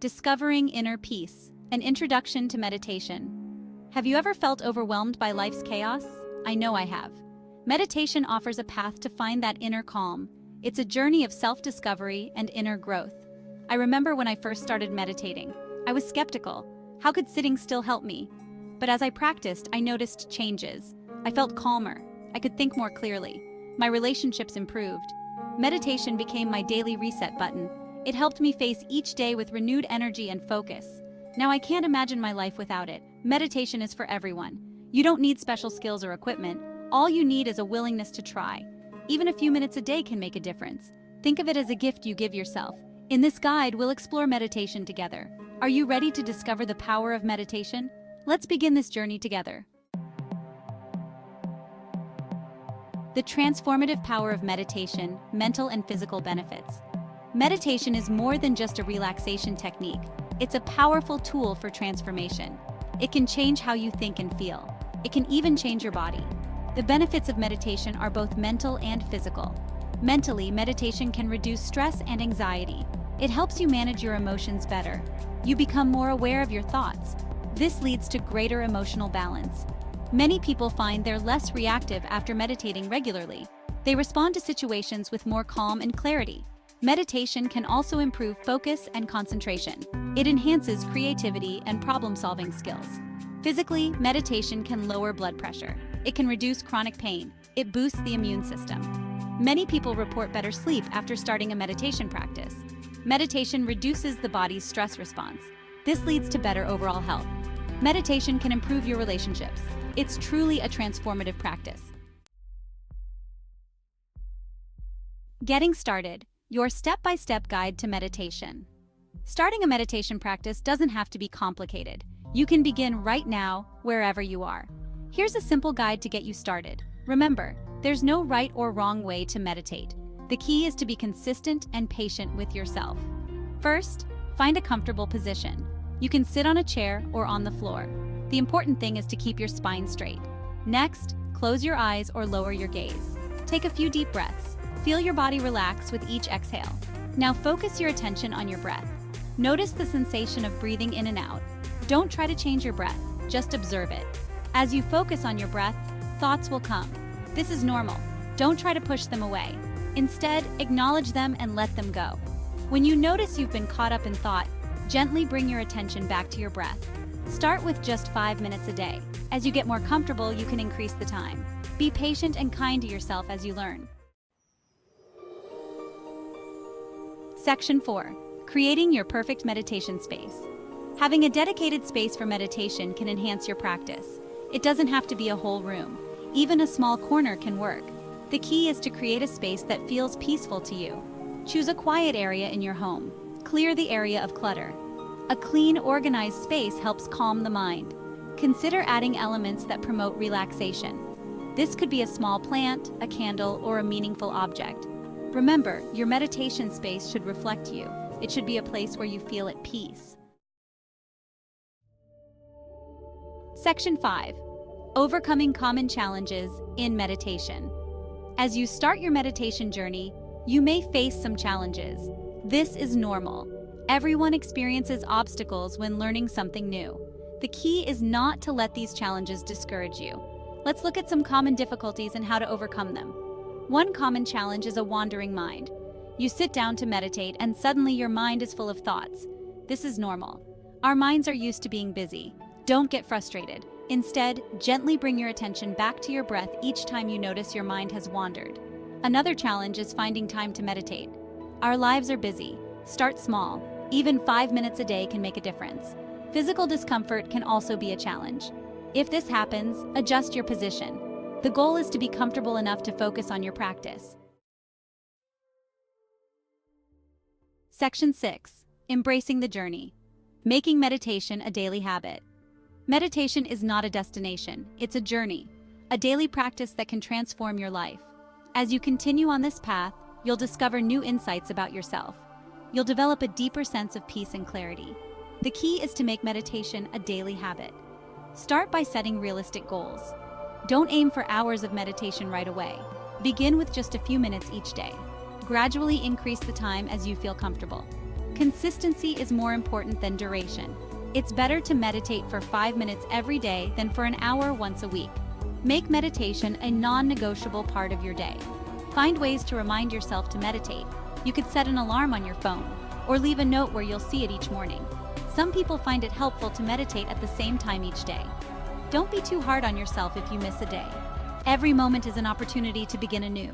Discovering Inner Peace, an introduction to meditation. Have you ever felt overwhelmed by life's chaos? I know I have. Meditation offers a path to find that inner calm. It's a journey of self-discovery and inner growth. I remember when I first started meditating, I was skeptical. How could sitting still help me? But as I practiced, I noticed changes. I felt calmer. I could think more clearly. My relationships improved. Meditation became my daily reset button. It helped me face each day with renewed energy and focus. Now I can't imagine my life without it. Meditation is for everyone. You don't need special skills or equipment. All you need is a willingness to try. Even a few minutes a day can make a difference. Think of it as a gift you give yourself. In this guide, we'll explore meditation together. Are you ready to discover the power of meditation? Let's begin this journey together. The transformative power of meditation, mental and physical benefits. Meditation is more than just a relaxation technique. It's a powerful tool for transformation. It can change how you think and feel. It can even change your body. The benefits of meditation are both mental and physical. Mentally, meditation can reduce stress and anxiety. It helps you manage your emotions better. You become more aware of your thoughts. This leads to greater emotional balance. Many people find they're less reactive after meditating regularly. They respond to situations with more calm and clarity. Meditation can also improve focus and concentration. It enhances creativity and problem-solving skills. Physically, meditation can lower blood pressure. It can reduce chronic pain. It boosts the immune system. Many people report better sleep after starting a meditation practice. Meditation reduces the body's stress response. This leads to better overall health. Meditation can improve your relationships. It's truly a transformative practice. Getting started. Your step-by-step guide to meditation. Starting a meditation practice doesn't have to be complicated. You can begin right now, wherever you are. Here's a simple guide to get you started. Remember, there's no right or wrong way to meditate. The key is to be consistent and patient with yourself. First, find a comfortable position. You can sit on a chair or on the floor. The important thing is to keep your spine straight. Next, close your eyes or lower your gaze. Take a few deep breaths. Feel your body relax with each exhale. Now focus your attention on your breath. Notice the sensation of breathing in and out. Don't try to change your breath, just observe it. As you focus on your breath, thoughts will come. This is normal. Don't try to push them away. Instead, acknowledge them and let them go. When you notice you've been caught up in thought, gently bring your attention back to your breath. Start with just 5 minutes a day. As you get more comfortable, you can increase the time. Be patient and kind to yourself as you learn. Section 4. Creating your perfect meditation space. Having a dedicated space for meditation can enhance your practice. It doesn't have to be a whole room. Even a small corner can work. The key is to create a space that feels peaceful to you. Choose a quiet area in your home. Clear the area of clutter. A clean, organized space helps calm the mind. Consider adding elements that promote relaxation. This could be a small plant, a candle, or a meaningful object. Remember, your meditation space should reflect you. It should be a place where you feel at peace. Section 5. Overcoming common challenges in meditation. As you start your meditation journey, you may face some challenges. This is normal. Everyone experiences obstacles when learning something new. The key is not to let these challenges discourage you. Let's look at some common difficulties and how to overcome them. One common challenge is a wandering mind. You sit down to meditate and suddenly your mind is full of thoughts. This is normal. Our minds are used to being busy. Don't get frustrated. Instead, gently bring your attention back to your breath each time you notice your mind has wandered. Another challenge is finding time to meditate. Our lives are busy. Start small. Even 5 minutes a day can make a difference. Physical discomfort can also be a challenge. If this happens, adjust your position. The goal is to be comfortable enough to focus on your practice. Section 6. Embracing the journey. Making meditation a daily habit. Meditation is not a destination, it's a journey, a daily practice that can transform your life. As you continue on this path, you'll discover new insights about yourself. You'll develop a deeper sense of peace and clarity. The key is to make meditation a daily habit. Start by setting realistic goals. Don't aim for hours of meditation right away. Begin with just a few minutes each day. Gradually increase the time as you feel comfortable. Consistency is more important than duration. It's better to meditate for 5 minutes every day than for an hour once a week. Make meditation a non-negotiable part of your day. Find ways to remind yourself to meditate. You could set an alarm on your phone, or leave a note where you'll see it each morning. Some people find it helpful to meditate at the same time each day. Don't be too hard on yourself if you miss a day. Every moment is an opportunity to begin anew.